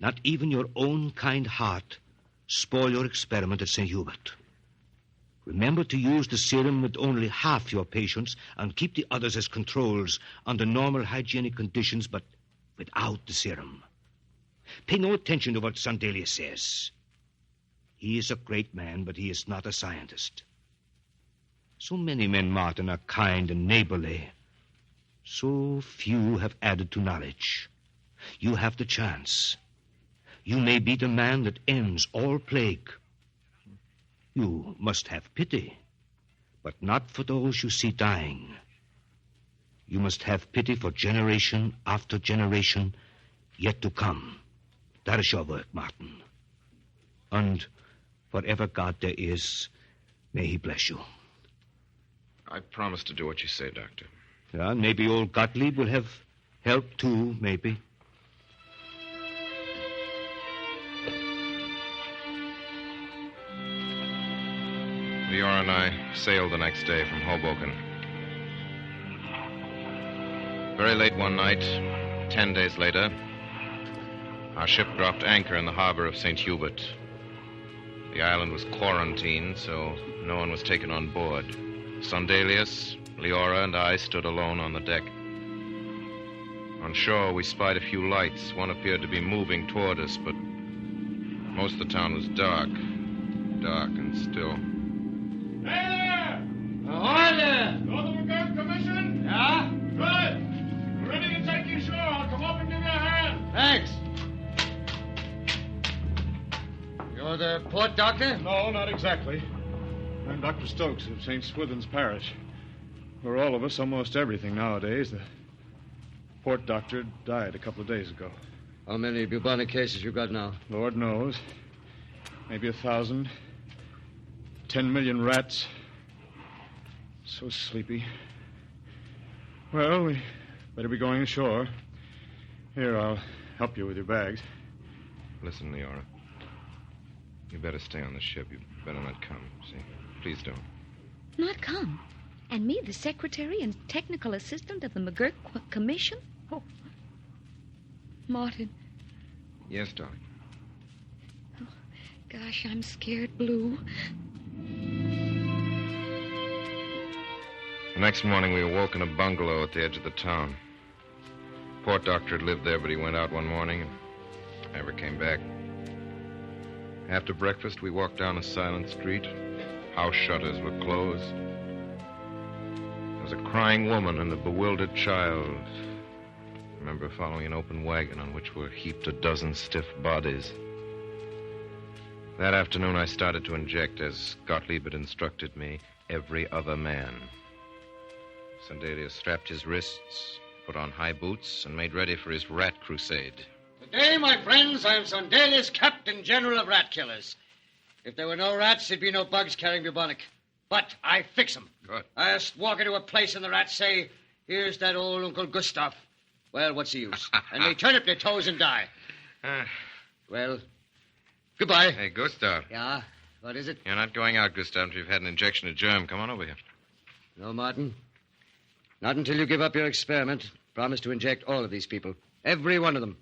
not even your own kind heart, spoil your experiment at St. Hubert. Remember to use the serum with only half your patients and keep the others as controls under normal hygienic conditions, but without the serum. Pay no attention to what Sondelius says. He is a great man, but he is not a scientist. So many men, Martin, are kind and neighborly. So few have added to knowledge. You have the chance. You may be the man that ends all plague. You must have pity, but not for those you see dying. You must have pity for generation after generation yet to come. That is your work, Martin. And whatever God there is, may he bless you. I promise to do what you say, Doctor. Yeah, maybe old Gottlieb will have help, too, maybe. Leora and I sailed the next day from Hoboken. Very late one night, 10 days later, our ship dropped anchor in the harbor of St. Hubert. The island was quarantined, so no one was taken on board. Sondelius, Leora, and I stood alone on the deck. On shore, we spied a few lights. One appeared to be moving toward us, but most of the town was dark. Dark and still. Hey there! Ahoy there! Northern Guard Commission? Yeah? Good. We're ready to take you ashore. I'll come up and give you a hand. Thanks. You're the port doctor? No, not exactly. I'm Dr. Stoups of St. Swithin's Parish. We're all of us almost everything nowadays. The port doctor died a couple of days ago. How many bubonic cases you got now? Lord knows. Maybe 1,000. 10 million rats. So sleepy. Well, we better be going ashore. Here, I'll help you with your bags. Listen, Leora. You better stay on the ship. You better not come, see? Please don't. Not come? And me, the secretary and technical assistant of the McGurk Commission? Oh. Martin. Yes, darling. Oh, gosh, I'm scared blue. The next morning, we awoke in a bungalow at the edge of the town. Port doctor had lived there, but he went out one morning and never came back. After breakfast, we walked down a silent street. House shutters were closed. There was a crying woman and a bewildered child. I remember following an open wagon on which were heaped a dozen stiff bodies. That afternoon, I started to inject, as Gottlieb had instructed me, every other man. Sondelius strapped his wrists, put on high boots, and made ready for his rat crusade. Today, my friends, I am Sondelius, Captain General of Rat Killers. If there were no rats, there'd be no bugs carrying bubonic. But I fix them. Good. I just walk into a place and the rats say, here's that old Uncle Gustav. Well, what's the use? And they turn up their toes and die. Well, goodbye. Hey, Gustav. Yeah? What is it? You're not going out, Gustav, until you've had an injection of germ. Come on over here. No, Martin. Not until you give up your experiment. Promise to inject all of these people. Every one of them.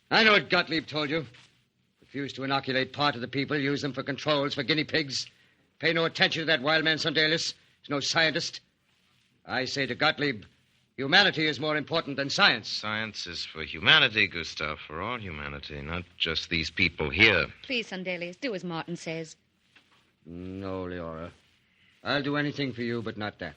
I know what Gottlieb told you. Refuse to inoculate part of the people, use them for controls, for guinea pigs. Pay no attention to that wild man Sondelius. He's no scientist. I say to Gottlieb, humanity is more important than science. Science is for humanity, Gustav, for all humanity, not just these people here. Please, Sondelius, do as Martin says. No, Leora. I'll do anything for you, but not that.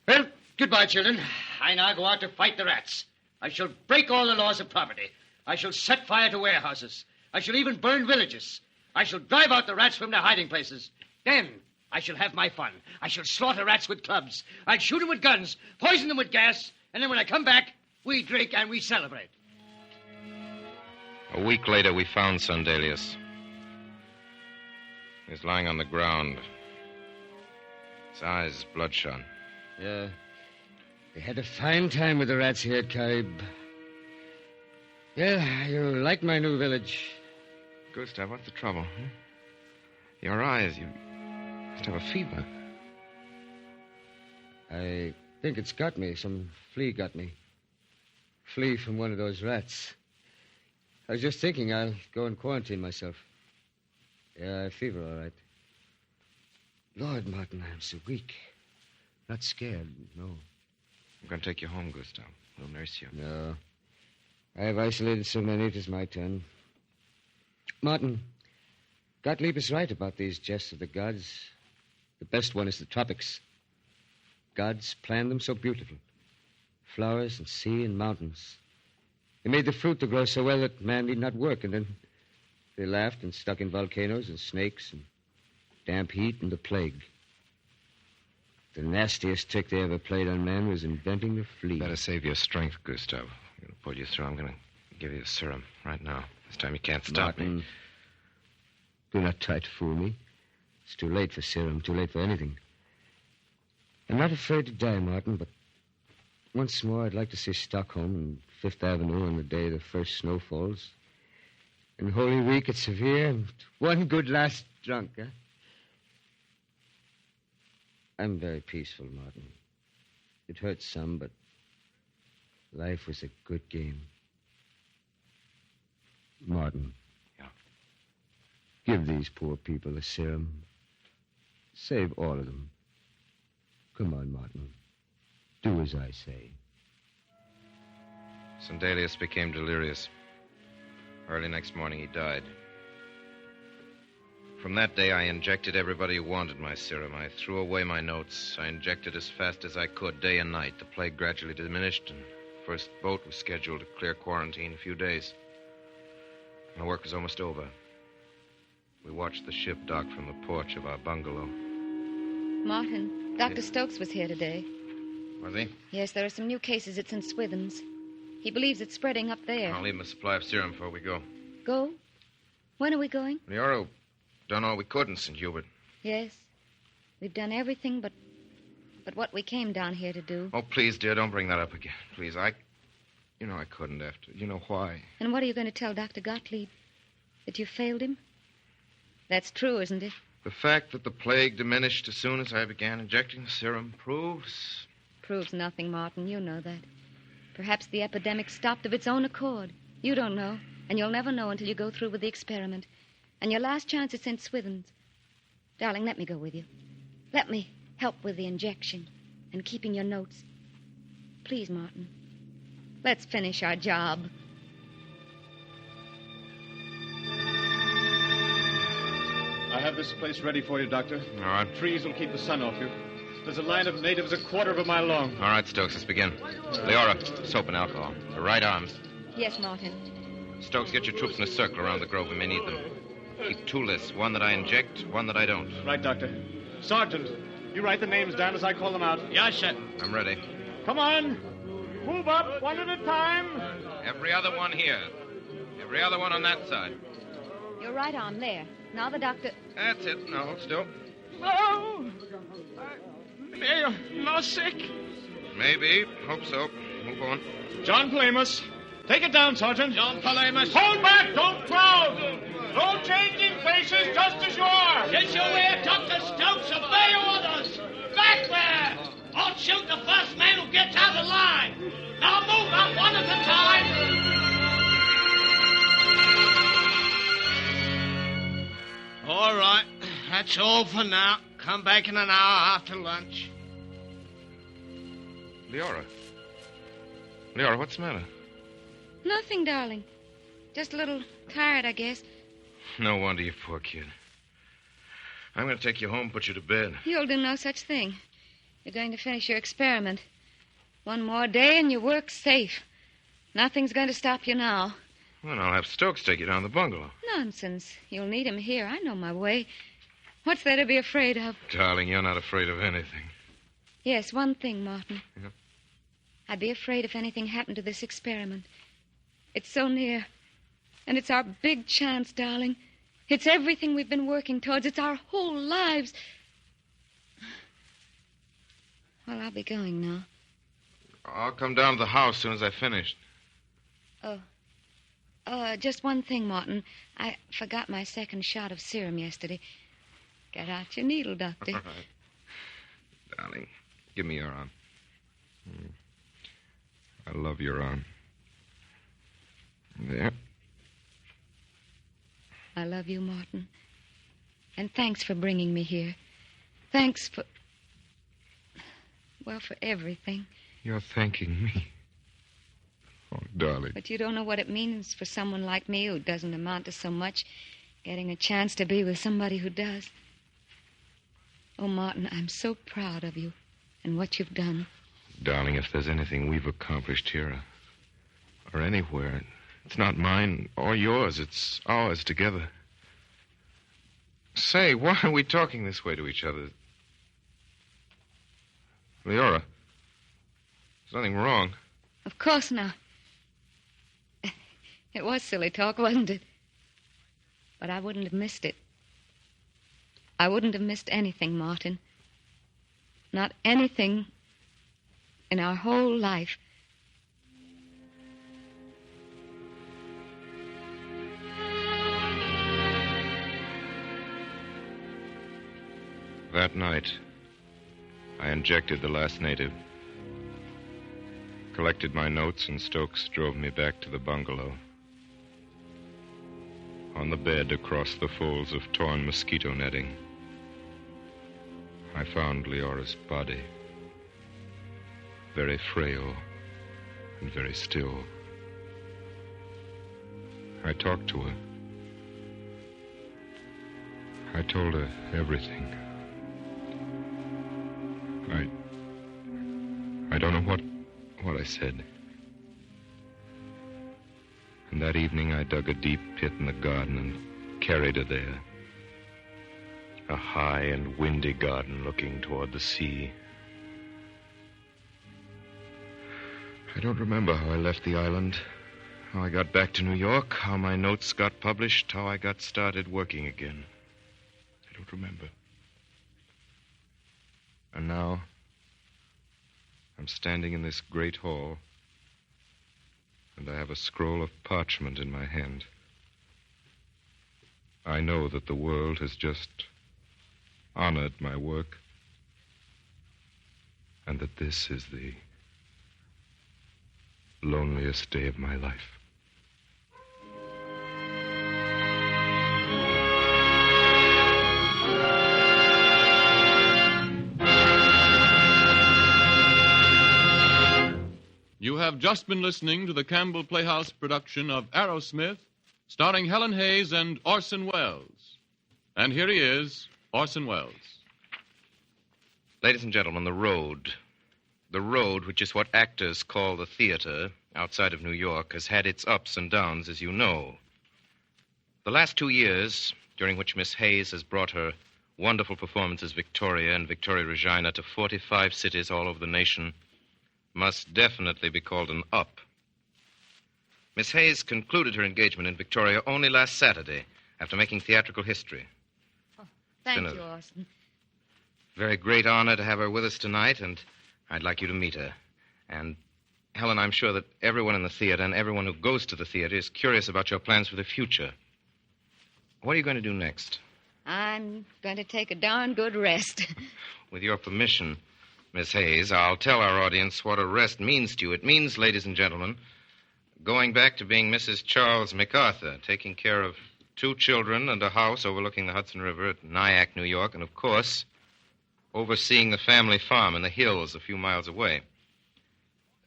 Well, goodbye, children. I now go out to fight the rats. I shall break all the laws of property. I shall set fire to warehouses. I shall even burn villages. I shall drive out the rats from their hiding places. Then I shall have my fun. I shall slaughter rats with clubs. I'll shoot them with guns, poison them with gas, and then when I come back, we drink and we celebrate. A week later, we found Sondelius. He was lying on the ground. His eyes bloodshot. Yeah. They had a fine time with the rats here at Carib. Yeah, you like my new village. Gustav, what's the trouble? Huh? Your eyes, you must have a fever. I think it's got me. Some flea got me. Flea from one of those rats. I was just thinking I'll go and quarantine myself. Yeah, I have fever, all right. Lord, Martin, I'm so weak. Not scared, no. I'm going to take you home, Gustav. We'll nurse you. No. I have isolated so many, it is my turn. Martin, Gottlieb is right about these jests of the gods. The best one is the tropics. Gods planned them so beautiful. Flowers and sea and mountains. They made the fruit to grow so well that man need not work, and then they laughed and stuck in volcanoes and snakes and damp heat and the plague. The nastiest trick they ever played on man was inventing the flea. Better save your strength, Gustav. I'm going to pull you through. I'm going to give you a serum right now. This time you can't stop me. Do not try to fool me. It's too late for serum, too late for anything. I'm not afraid to die, Martin, but once more I'd like to see Stockholm and Fifth Avenue on the day the first snow falls. And Holy Week at Severe, and one good last drunk, huh? I'm very peaceful, Martin. It hurts some, but life was a good game. Martin. Yeah. Give these poor people a serum. Save all of them. Come on, Martin. Do as I say. Sondelius became delirious. Early next morning, he died. From that day, I injected everybody who wanted my serum. I threw away my notes. I injected as fast as I could, day and night. The plague gradually diminished, and the first boat was scheduled to clear quarantine in a few days. My work was almost over. We watched the ship dock from the porch of our bungalow. Martin, Dr. Stoups was here today. Was he? Yes, there are some new cases at St. Swithin's. He believes it's spreading up there. I'll leave him a supply of serum before we go. Go? When are we going? Leora done all we could in St. Hubert. Yes. We've done everything but what we came down here to do. Oh, please, dear, don't bring that up again. Please, You know I couldn't after. You know why? And what are you going to tell Dr. Gottlieb? That you failed him? That's true, isn't it? The fact that the plague diminished as soon as I began injecting the serum proves... Proves nothing, Martin. You know that. Perhaps the epidemic stopped of its own accord. You don't know, and you'll never know until you go through with the experiment. And your last chance at St. Swithin's. Darling, let me go with you. Let me help with the injection and keeping your notes. Please, Martin. Let's finish our job. I have this place ready for you, Doctor. All right. Trees will keep the sun off you. There's a line of natives a quarter of a mile long. All right, Stokes, let's begin. Leora, soap and alcohol. The right arms. Yes, Martin. Stokes, get your troops in a circle around the grove. We may need them. Keep 2 lists. One that I inject, one that I don't. Right, Doctor. Sergeant, you write the names down as I call them out. Yes, sir. I'm ready. Come on. Move up, one at a time. Every other one here. Every other one on that side. Your right arm there. Now the doctor... That's it. No, hold still. Oh! They're not sick. Maybe. Hope so. Move on. John Palamas. Take it down, Sergeant. John Palamas. Hold back! Don't crowd! No changing faces, just as you are. Get your way, Dr. Stoups. Obey orders. Back there. I'll shoot the first man who gets out of line. Now move up one at a time. All right. That's all for now. Come back in an hour after lunch. Leora, what's the matter? Nothing, darling. Just a little tired, I guess. No wonder, you poor kid. I'm going to take you home, put you to bed. You'll do no such thing. You're going to finish your experiment. One more day and your work's safe. Nothing's going to stop you now. Well, I'll have Stokes take you down to the bungalow. Nonsense. You'll need him here. I know my way. What's there to be afraid of? Darling, you're not afraid of anything. Yes, one thing, Martin. Yeah? I'd be afraid if anything happened to this experiment. It's so near. And it's our big chance, darling. It's everything we've been working towards. It's our whole lives. Well, I'll be going now. I'll come down to the house as soon as I finish. Just one thing, Martin. I forgot my second shot of serum yesterday. Get out your needle, Doctor. All right. Darling, give me your arm. I love your arm. There. I love you, Martin. And thanks for bringing me here. Thanks for... Well, for everything. You're thanking me. Oh, darling. But you don't know what it means for someone like me who doesn't amount to so much, getting a chance to be with somebody who does. Oh, Martin, I'm so proud of you and what you've done. Darling, if there's anything we've accomplished here or anywhere, it's not mine or yours. It's ours together. Say, why are we talking this way to each other? Leora, there's nothing wrong. Of course not. It was silly talk, wasn't it? But I wouldn't have missed it. I wouldn't have missed anything, Martin. Not anything in our whole life. That night, I injected the last native. Collected my notes, and Stokes drove me back to the bungalow. On the bed, across the folds of torn mosquito netting, I found Leora's body. very frail and very still. I talked to her. I told her everything. I don't know what I said. And that evening I dug a deep pit in the garden and carried her there. A high and windy garden looking toward the sea. I don't remember how I left the island, how I got back to New York, how my notes got published, how I got started working again. I don't remember. And now, I'm standing in this great hall, and I have a scroll of parchment in my hand. I know that the world has just honored my work, and that this is the loneliest day of my life. You have just been listening to the Campbell Playhouse production of Arrowsmith, starring Helen Hayes and Orson Welles. And here he is, Orson Welles. Ladies and gentlemen, the road, which is what actors call the theater outside of New York, has had its ups and downs, as you know. The last 2 years, during which Miss Hayes has brought her wonderful performances Victoria and Victoria Regina to 45 cities all over the nation, must definitely be called an up. Miss Hayes concluded her engagement in Victoria only last Saturday, after making theatrical history. Oh, thank you, Orson. Very great honor to have her with us tonight, and I'd like you to meet her. And, Helen, I'm sure that everyone in the theater and everyone who goes to the theater is curious about your plans for the future. What are you going to do next? I'm going to take a darn good rest. With your permission, Miss Hayes, I'll tell our audience what a rest means to you. It means, ladies and gentlemen, going back to being Mrs. Charles MacArthur, taking care of 2 children and a house overlooking the Hudson River at Nyack, New York, and, of course, overseeing the family farm in the hills a few miles away.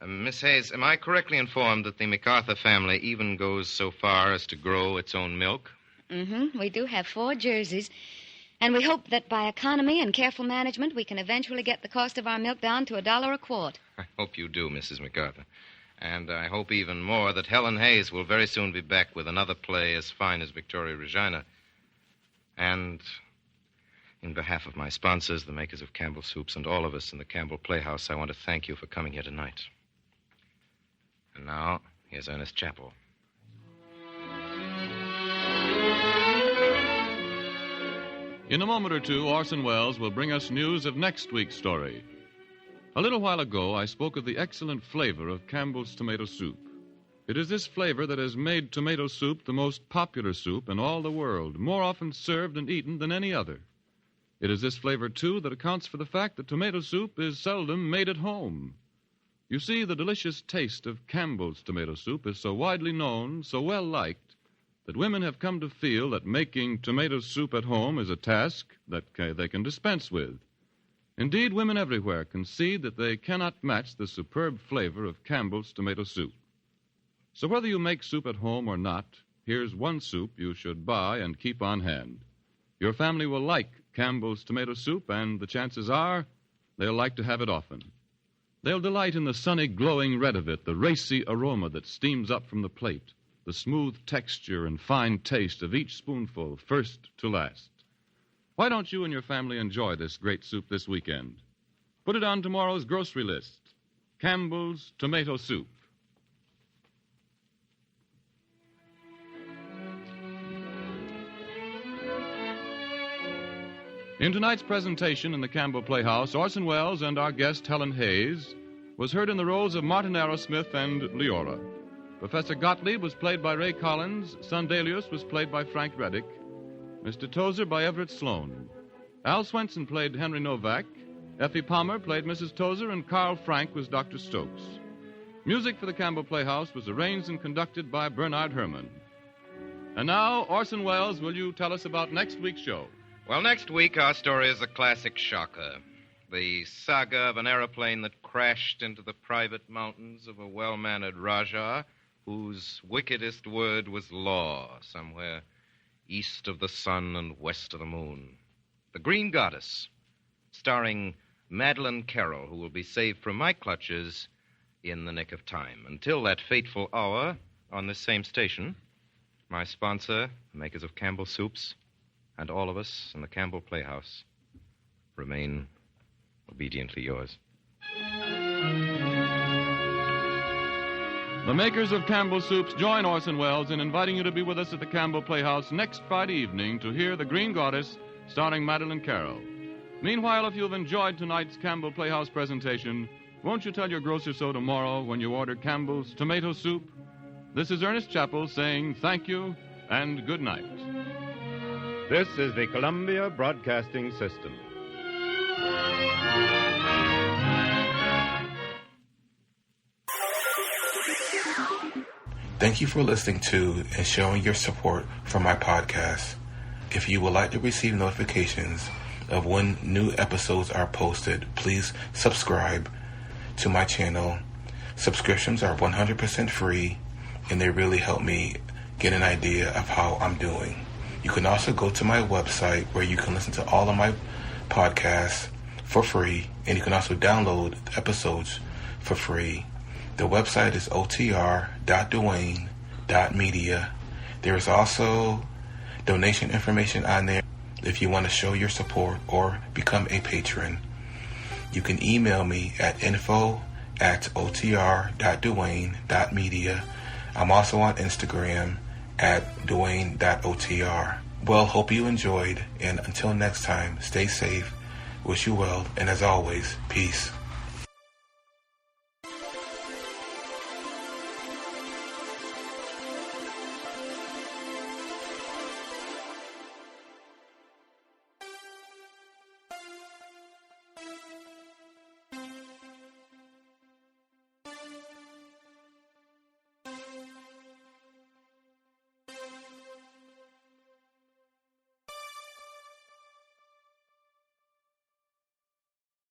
Miss Hayes, am I correctly informed that the MacArthur family even goes so far as to grow its own milk? Mm-hmm. We do have 4 jerseys. And we hope that by economy and careful management, we can eventually get the cost of our milk down to $1 a quart. I hope you do, Mrs. MacArthur. And I hope even more that Helen Hayes will very soon be back with another play as fine as Victoria Regina. And in behalf of my sponsors, the makers of Campbell Soups, and all of us in the Campbell Playhouse, I want to thank you for coming here tonight. And now, here's Ernest Chappell. In a moment or two, Orson Welles will bring us news of next week's story. A little while ago, I spoke of the excellent flavor of Campbell's tomato soup. It is this flavor that has made tomato soup the most popular soup in all the world, more often served and eaten than any other. It is this flavor, too, that accounts for the fact that tomato soup is seldom made at home. You see, the delicious taste of Campbell's tomato soup is so widely known, so well liked, that women have come to feel that making tomato soup at home is a task that they can dispense with. Indeed, women everywhere concede that they cannot match the superb flavor of Campbell's tomato soup. So whether you make soup at home or not, here's one soup you should buy and keep on hand. Your family will like Campbell's tomato soup, and the chances are they'll like to have it often. They'll delight in the sunny, glowing red of it, the racy aroma that steams up from the plate, the smooth texture and fine taste of each spoonful, first to last. Why don't you and your family enjoy this great soup this weekend? Put it on tomorrow's grocery list. Campbell's tomato soup. In tonight's presentation in the Campbell Playhouse, Orson Welles and our guest, Helen Hayes, was heard in the roles of Martin Arrowsmith and Leora. Professor Gottlieb was played by Ray Collins, Sondelius was played by Frank Readick, Mr. Tozer by Everette Sloane. Al Swenson played Henry Novak, Effie Palmer played Mrs. Tozer, and Carl Frank was Dr. Stoups. Music for the Campbell Playhouse was arranged and conducted by Bernard Herrmann. And now, Orson Welles, will you tell us about next week's show? Well, next week our story is a classic shocker. The saga of an aeroplane that crashed into the private mountains of a well-mannered Rajah whose wickedest word was law, somewhere east of the sun and west of the moon. The Green Goddess, starring Madeleine Carroll, who will be saved from my clutches in the nick of time. Until that fateful hour, on this same station, my sponsor, the makers of Campbell Soups, and all of us in the Campbell Playhouse remain obediently yours. The makers of Campbell Soups join Orson Welles in inviting you to be with us at the Campbell Playhouse next Friday evening to hear The Green Goddess, starring Madeleine Carroll. Meanwhile, if you've enjoyed tonight's Campbell Playhouse presentation, won't you tell your grocer so tomorrow when you order Campbell's tomato soup? This is Ernest Chappell saying thank you and good night. This is the Columbia Broadcasting System. Thank you for listening to and showing your support for my podcast. If you would like to receive notifications of when new episodes are posted, please subscribe to my channel. Subscriptions are 100% free, and they really help me get an idea of how I'm doing. You can also go to my website where you can listen to all of my podcasts for free, and you can also download the episodes for free. The website is otr.duane.media. There is also donation information on there if you want to show your support or become a patron. You can email me at info@otr.duane.media. I'm also on Instagram at duane.otr. Well, hope you enjoyed, and until next time, stay safe, wish you well, and as always, peace.